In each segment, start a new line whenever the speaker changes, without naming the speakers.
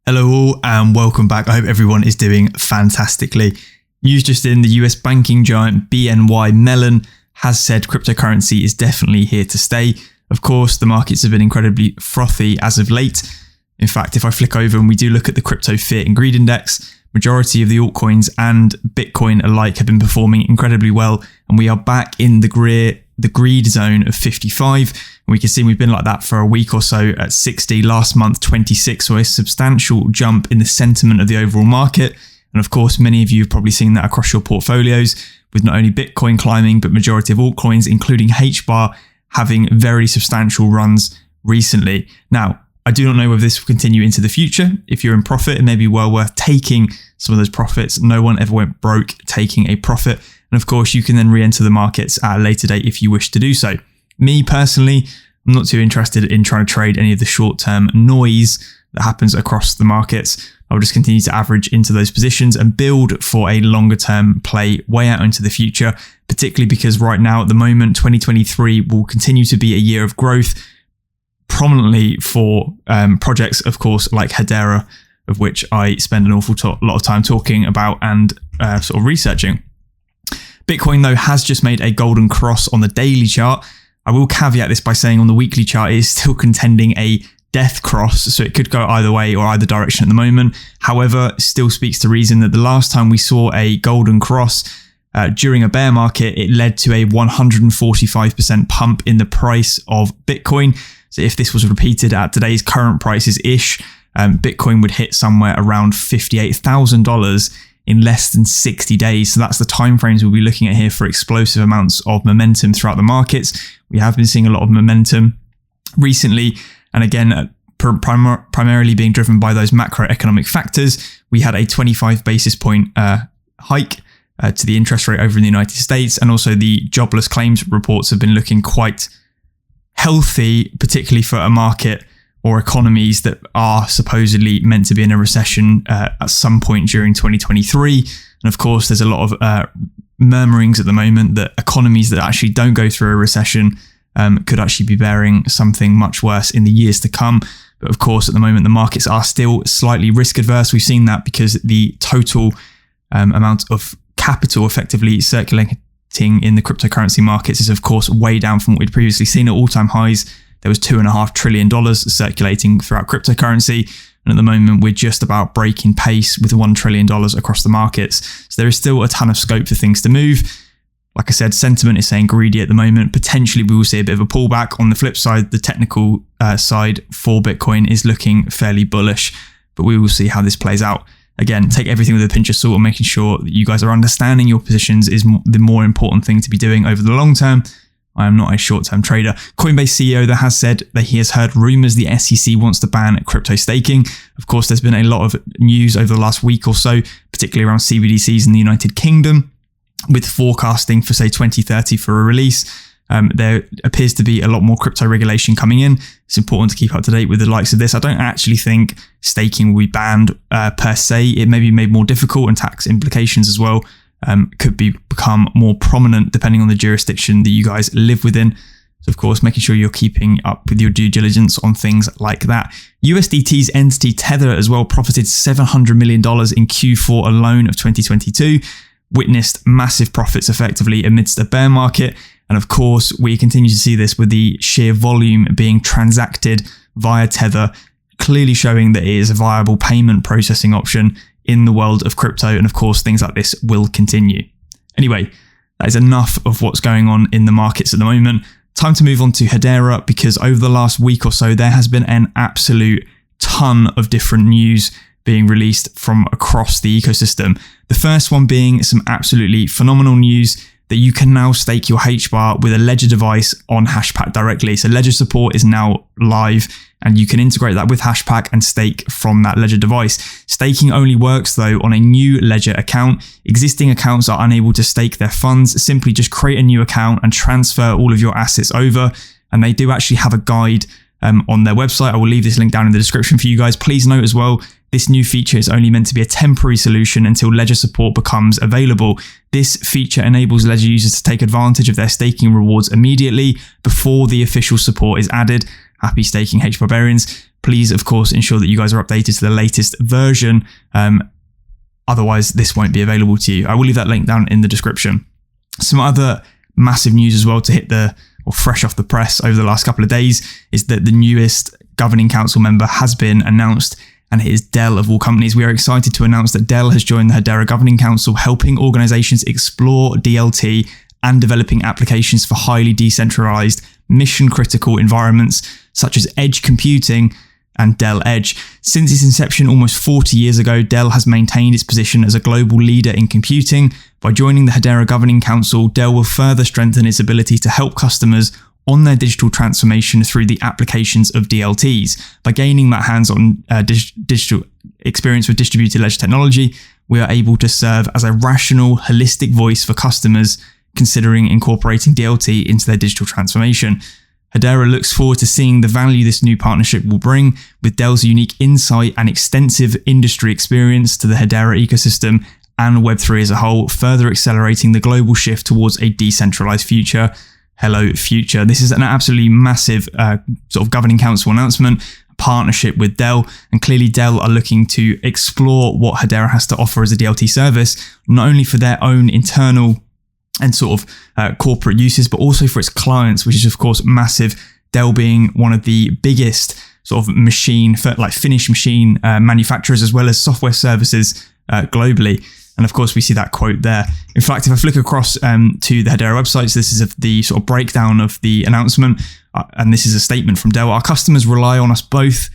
Hello all and welcome back. I hope everyone is doing fantastically. News just in, the US banking giant BNY Mellon has said cryptocurrency is definitely here to stay. Of course, the markets have been incredibly frothy as of late. In fact, if I flick over and we do look at the crypto fear and greed index, majority of the altcoins and Bitcoin alike have been performing incredibly well, and we are back in the greed zone of 55. And we can see we've been like that for a week or so at 60, last month 26, so a substantial jump in the sentiment of the overall market. And of course, many of you have probably seen that across your portfolios, with not only Bitcoin climbing, but majority of altcoins, including Hbar, having very substantial runs recently. Now, I do not know whether this will continue into the future. If you're in profit, it may be well worth taking some of those profits. No one ever went broke taking a profit. And of course, you can then re-enter the markets at a later date if you wish to do so. Me personally, I'm not too interested in trying to trade any of the short-term noise that happens across the markets. I'll just continue to average into those positions and build for a longer-term play way out into the future, particularly because right now at the moment, 2023 will continue to be a year of growth, prominently for projects, of course, like Hedera, of which I spend an awful lot of time talking about and sort of researching. Bitcoin, though, has just made a golden cross on the daily chart. I will caveat this by saying on the weekly chart, it is still contending a death cross, so it could go either way or either direction at the moment. However, still speaks to reason that the last time we saw a golden cross during a bear market, it led to a 145% pump in the price of Bitcoin. So if this was repeated at today's current prices-ish, Bitcoin would hit somewhere around $58,000 in less than 60 days. So that's the timeframes we'll be looking at here for explosive amounts of momentum throughout the markets. We have been seeing a lot of momentum recently, and again, primarily being driven by those macroeconomic factors. We had a 25 basis point hike to the interest rate over in the United States, and also the jobless claims reports have been looking quite healthy, particularly for a market or economies that are supposedly meant to be in a recession at some point during 2023. And of course, there's a lot of murmurings at the moment that economies that actually don't go through a recession could actually be bearing something much worse in the years to come. But of course, at the moment, the markets are still slightly risk adverse. We've seen that because the total amount of capital effectively circulating in the cryptocurrency markets is, of course, way down from what we'd previously seen at all-time highs. There was $2.5 trillion circulating throughout cryptocurrency. And at the moment, we're just about breaking pace with $1 trillion across the markets. So there is still a ton of scope for things to move. Like I said, sentiment is saying greedy at the moment. Potentially, we will see a bit of a pullback. On the flip side, the technical side for Bitcoin is looking fairly bullish, but we will see how this plays out. Again, take everything with a pinch of salt, and making sure that you guys are understanding your positions is the more important thing to be doing over the long term. I am not a short-term trader. Coinbase CEO that has said that he has heard rumors the SEC wants to ban crypto staking. Of course, there's been a lot of news over the last week or so, particularly around CBDCs in the United Kingdom, with forecasting for, say, 2030 for a release. There appears to be a lot more crypto regulation coming in. It's important to keep up to date with the likes of this. I don't actually think staking will be banned per se. It may be made more difficult, and tax implications as well could become more prominent depending on the jurisdiction that you guys live within. So of course, making sure you're keeping up with your due diligence on things like that. USDT's entity Tether as well profited $700 million in Q4 alone of 2022, witnessed massive profits effectively amidst a bear market. And of course, we continue to see this with the sheer volume being transacted via Tether, clearly showing that it is a viable payment processing option in the world of crypto. And of course, things like this will continue. Anyway, that is enough of what's going on in the markets at the moment. Time to move on to Hedera, because over the last week or so, there has been an absolute ton of different news being released from across the ecosystem. The first one being some absolutely phenomenal news that you can now stake your Hbar with a Ledger device on Hashpack directly. So Ledger support is now live, and you can integrate that with Hashpack and stake from that Ledger device. Staking only works though on a new Ledger account. Existing accounts are unable to stake their funds. Simply just create a new account and transfer all of your assets over. And they do actually have a guide on their website. I will leave this link down in the description for you guys. Please note as well, this new feature is only meant to be a temporary solution until Ledger support becomes available. This feature enables Ledger users to take advantage of their staking rewards immediately before the official support is added. Happy staking, Barbarians. please, of course, ensure that you guys are updated to the latest version. Otherwise, this won't be available to you. I will leave that link down in the description. Some other massive news as well to hit fresh off the press over the last couple of days is that the newest governing council member has been announced, and it is Dell of all companies. We are excited to announce that Dell has joined the Hedera Governing Council, helping organizations explore DLT and developing applications for highly decentralized, mission-critical environments such as edge computing and Dell Edge. Since its inception almost 40 years ago, Dell has maintained its position as a global leader in computing. By joining the Hedera Governing Council, Dell will further strengthen its ability to help customers on their digital transformation through the applications of DLTs. By gaining that hands-on digital experience with distributed ledger technology, we are able to serve as a rational, holistic voice for customers considering incorporating DLT into their digital transformation. Hedera looks forward to seeing the value this new partnership will bring, with Dell's unique insight and extensive industry experience to the Hedera ecosystem and Web3 as a whole, further accelerating the global shift towards a decentralized future. Hello, future. This is an absolutely massive sort of governing council announcement, partnership with Dell, and clearly Dell are looking to explore what Hedera has to offer as a DLT service, not only for their own internal and sort of corporate uses, but also for its clients, which is of course massive. Dell being one of the biggest sort of finished machine manufacturers, as well as software services globally. And of course, we see that quote there. In fact, if I flick across to the Hedera website, so this is the sort of breakdown of the announcement, and this is a statement from Dell. Our customers rely on us both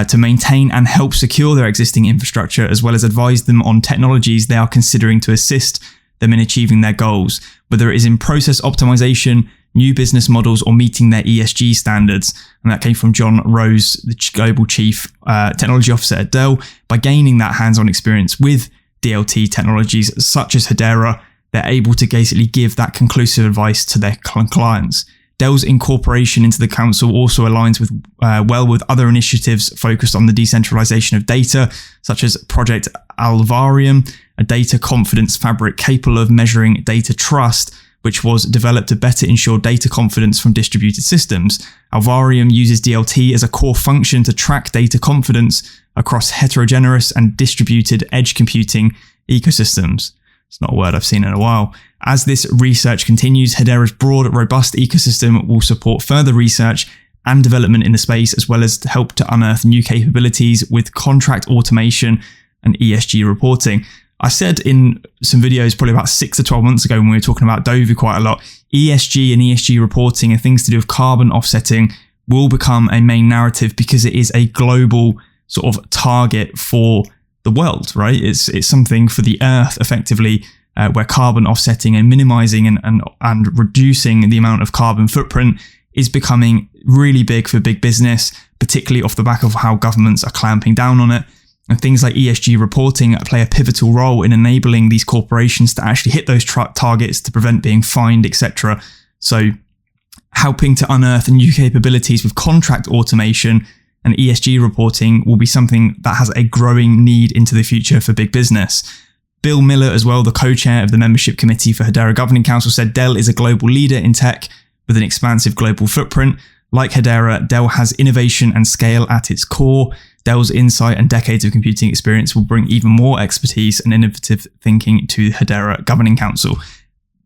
to maintain and help secure their existing infrastructure, as well as advise them on technologies they are considering to assist them in achieving their goals, whether it is in process optimization, new business models, or meeting their ESG standards. And that came from John Rose, the Global Chief Technology Officer at Dell. By gaining that hands-on experience with DLT technologies such as Hedera, they're able to basically give that conclusive advice to their clients. Dell's incorporation into the council also aligns with well with other initiatives focused on the decentralization of data, such as Project Alvarium, a data confidence fabric capable of measuring data trust, which was developed to better ensure data confidence from distributed systems. Alvarium uses DLT as a core function to track data confidence across heterogeneous and distributed edge computing ecosystems. It's not a word I've seen in a while. As this research continues, Hedera's broad, robust ecosystem will support further research and development in the space, as well as to help to unearth new capabilities with contract automation and ESG reporting. I said in some videos probably about 6 to 12 months ago when we were talking about Dovi quite a lot, ESG and ESG reporting and things to do with carbon offsetting will become a main narrative because it is a global sort of target for the world, right? It's something for the earth effectively, where carbon offsetting and minimizing and reducing the amount of carbon footprint is becoming really big for big business, particularly off the back of how governments are clamping down on it. And things like ESG reporting play a pivotal role in enabling these corporations to actually hit those targets to prevent being fined, etc. So helping to unearth new capabilities with contract automation and ESG reporting will be something that has a growing need into the future for big business. Bill Miller as well, the co-chair of the membership committee for Hedera Governing Council, said Dell is a global leader in tech with an expansive global footprint. Like Hedera, Dell has innovation and scale at its core. Dell's insight and decades of computing experience will bring even more expertise and innovative thinking to Hedera Governing Council.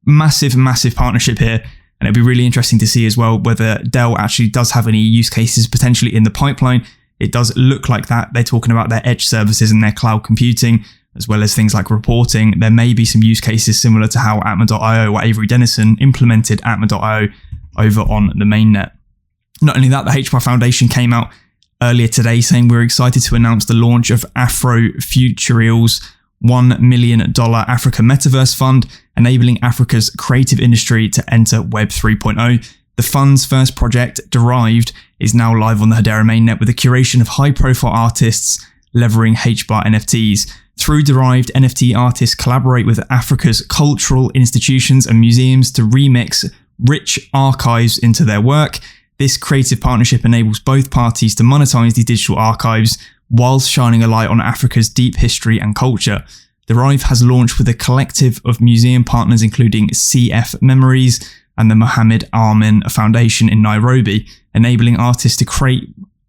Massive, massive partnership here. And it'd be really interesting to see as well whether Dell actually does have any use cases potentially in the pipeline. It does look like that. They're talking about their edge services and their cloud computing, as well as things like reporting. There may be some use cases similar to how 𝗟𝗏𝗡𝗏 or Avery Dennison implemented 𝗟𝗏𝗡𝗏 over on the mainnet. Not only that, the Hbar Foundation came out earlier today saying we're excited to announce the launch of Afrofutureal's $1 million Africa Metaverse Fund, enabling Africa's creative industry to enter Web 3.0. The fund's first project, Derived, is now live on the Hedera mainnet with a curation of high-profile artists leveraging Hbar NFTs. Through Derived, NFT artists collaborate with Africa's cultural institutions and museums to remix rich archives into their work. This creative partnership enables both parties to monetize these digital archives whilst shining a light on Africa's deep history and culture. Derived has launched with a collective of museum partners including CF Memories and the Mohammed Amin Foundation in Nairobi, enabling artists to create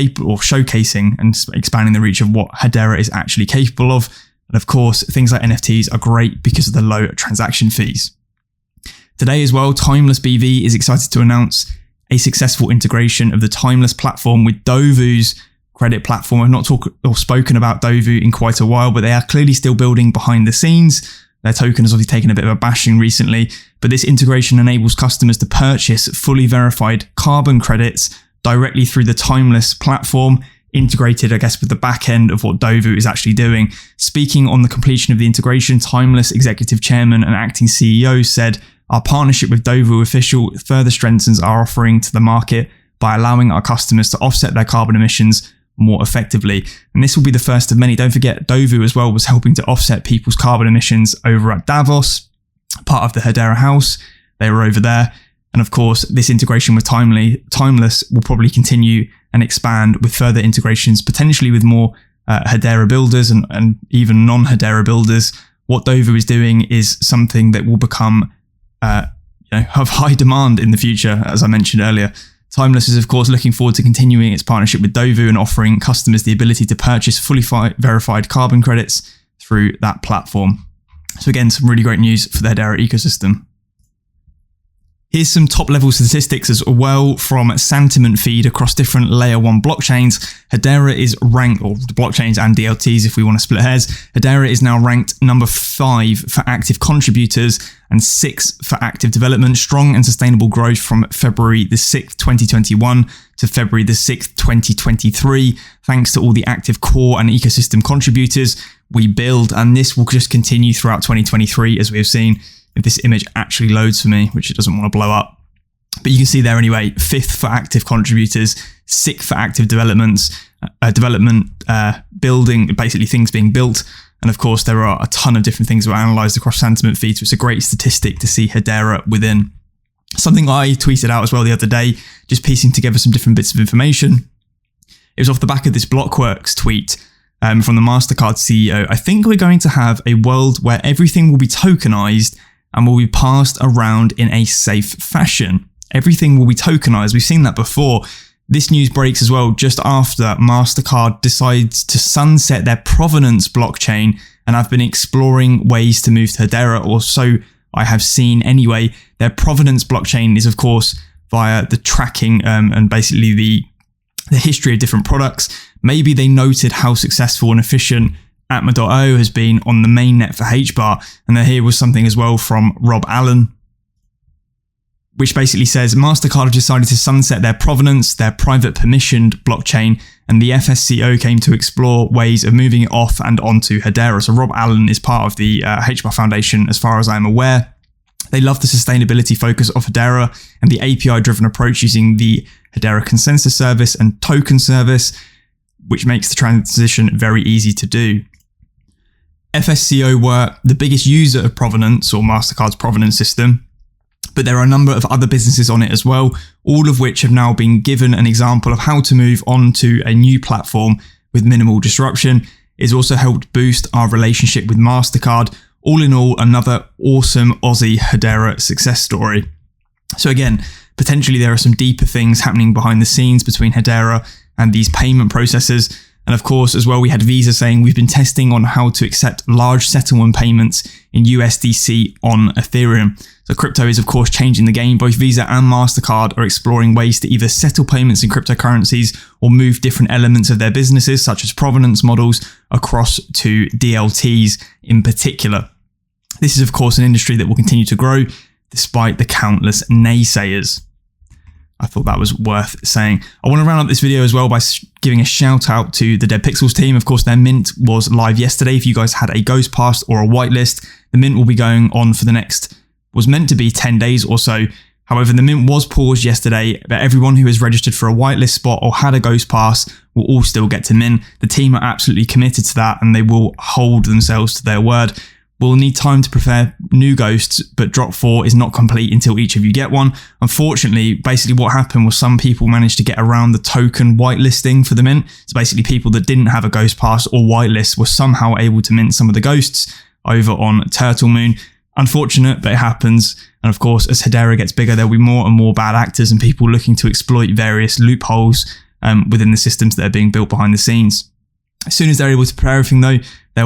capable, or showcasing and expanding the reach of what Hedera is actually capable of. And of course, things like NFTs are great because of the low transaction fees. Today as well, Timeless BV is excited to announce a successful integration of the Timeless platform with Dovu's credit platform. I've not talked or spoken about Dovu in quite a while, but they are clearly still building behind the scenes. Their token has obviously taken a bit of a bashing recently, but this integration enables customers to purchase fully verified carbon credits directly through the Timeless platform, integrated, I guess, with the back end of what Dovu is actually doing. Speaking on the completion of the integration, Timeless executive chairman and acting CEO said, "Our partnership with Dovu Official further strengthens our offering to the market by allowing our customers to offset their carbon emissions more effectively." And this will be the first of many. Don't forget, Dovu as well was helping to offset people's carbon emissions over at Davos, part of the Hedera house. They were over there. And of course, this integration with Timeless will probably continue and expand with further integrations, potentially with more Hedera builders and even non-Hedera builders. What Dovu is doing is something that will become of high demand in the future, as I mentioned earlier. Timeless is, of course, looking forward to continuing its partnership with Dovu and offering customers the ability to purchase fully verified carbon credits through that platform. So again, some really great news for the Hedera ecosystem. Here's some top-level statistics as well from sentiment feed across different layer 1 blockchains. Hedera is ranked, or blockchains and DLTs if we want to split hairs. Hedera is now ranked number 5 for active contributors and 6 for active development. Strong and sustainable growth from February the 6th, 2021 to February the 6th, 2023. Thanks to all the active core and ecosystem contributors we build, and this will just continue throughout 2023, as we have seen. If this image actually loads for me, which it doesn't want to blow up. But you can see there anyway, 5th for active contributors, 6th for active developments, building, basically things being built. And of course, there are a ton of different things that were analysed across sentiment feeds. So it's a great statistic to see Hedera within. Something I tweeted out as well the other day, just piecing together some different bits of information. It was off the back of this Blockworks tweet from the MasterCard CEO. "I think we're going to have a world where everything will be tokenized and will be passed around in a safe fashion." Everything will be tokenized. We've seen that before. This news breaks as well just after MasterCard decides to sunset their Provenance blockchain, and I've been exploring ways to move to Hedera, or so I have seen anyway. Their Provenance blockchain is, of course, via the tracking and basically the history of different products. Maybe they noted how successful and efficient 𝗟𝗏𝗡 has been on the mainnet for Hbar. And then here was something as well from Rob Allen, which basically says MasterCard have decided to sunset their Provenance, their private permissioned blockchain, and the FSCO came to explore ways of moving it off and onto Hedera. So Rob Allen is part of the Hbar Foundation, as far as I'm aware. They love the sustainability focus of Hedera and the API-driven approach using the Hedera consensus service and token service, which makes the transition very easy to do. FSCO were the biggest user of Provenance, or MasterCard's Provenance system, but there are a number of other businesses on it as well, all of which have now been given an example of how to move on to a new platform with minimal disruption. It's also helped boost our relationship with MasterCard. All in all, another awesome Aussie Hedera success story. So again, potentially there are some deeper things happening behind the scenes between Hedera and these payment processors. And of course, as well, we had Visa saying we've been testing on how to accept large settlement payments in USDC on Ethereum. So crypto is, of course, changing the game. Both Visa and MasterCard are exploring ways to either settle payments in cryptocurrencies or move different elements of their businesses, such as provenance models, across to DLTs in particular. This is, of course, an industry that will continue to grow despite the countless naysayers. I thought that was worth saying. I want to round up this video as well by giving a shout out to the 𝗟𝗚𝗙𝗚𝗡𝗏 team. Of course, their mint was live yesterday. If you guys had a ghost pass or a whitelist, the mint will be going on for the next, was meant to be 10 days or so. However, the mint was paused yesterday, but everyone who has registered for a whitelist spot or had a ghost pass will all still get to mint. The team are absolutely committed to that, and they will hold themselves to their word. We'll need time to prepare new ghosts, but drop 4 is not complete until each of you get one. Unfortunately, basically what happened was some people managed to get around the token whitelisting for the mint. So basically people that didn't have a ghost pass or whitelist were somehow able to mint some of the ghosts over on 𝗟𝗚𝗡𝗏. Unfortunate, but it happens. And of course, as Hedera gets bigger, there'll be more and more bad actors and people looking to exploit various loopholes within the systems that are being built behind the scenes. As soon as they're able to prepare everything though, they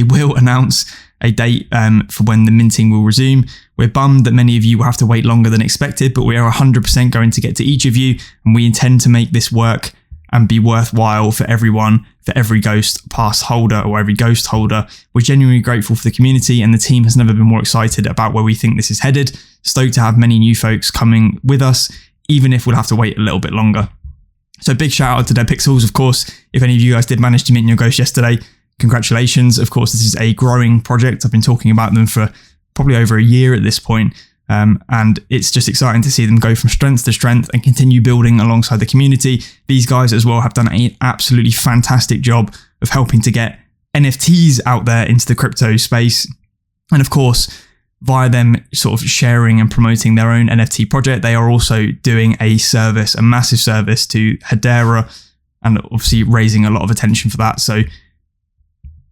will announce a date for when the minting will resume. We're bummed that many of you will have to wait longer than expected, but we are 100% going to get to each of you, and we intend to make this work and be worthwhile for everyone, for every ghost pass holder or every ghost holder. We're genuinely grateful for the community, and the team has never been more excited about where we think this is headed. Stoked to have many new folks coming with us, even if we'll have to wait a little bit longer. So big shout out to 𝗟𝗚𝗡𝗏𝗡𝗏. Of course, if any of you guys did manage to mint your ghost yesterday, congratulations. Of course, this is a growing project. I've been talking about them for probably over a year at this point. And it's just exciting to see them go from strength to strength and continue building alongside the community. These guys as well have done an absolutely fantastic job of helping to get NFTs out there into the crypto space. And of course, via them sort of sharing and promoting their own NFT project, they are also doing a massive service to Hedera, and obviously raising a lot of attention for that. So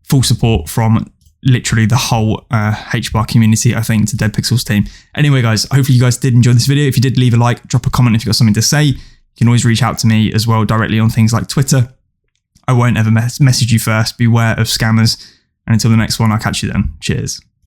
full support from literally the whole Hbar community, I think, to 𝗟𝗚𝗡𝗏𝗡𝗏's team. Anyway, guys, hopefully you guys did enjoy this video. If you did, leave a like, drop a comment if you've got something to say. You can always reach out to me as well directly on things like Twitter. I won't ever message you first. Beware of scammers. And until the next one, I'll catch you then. Cheers.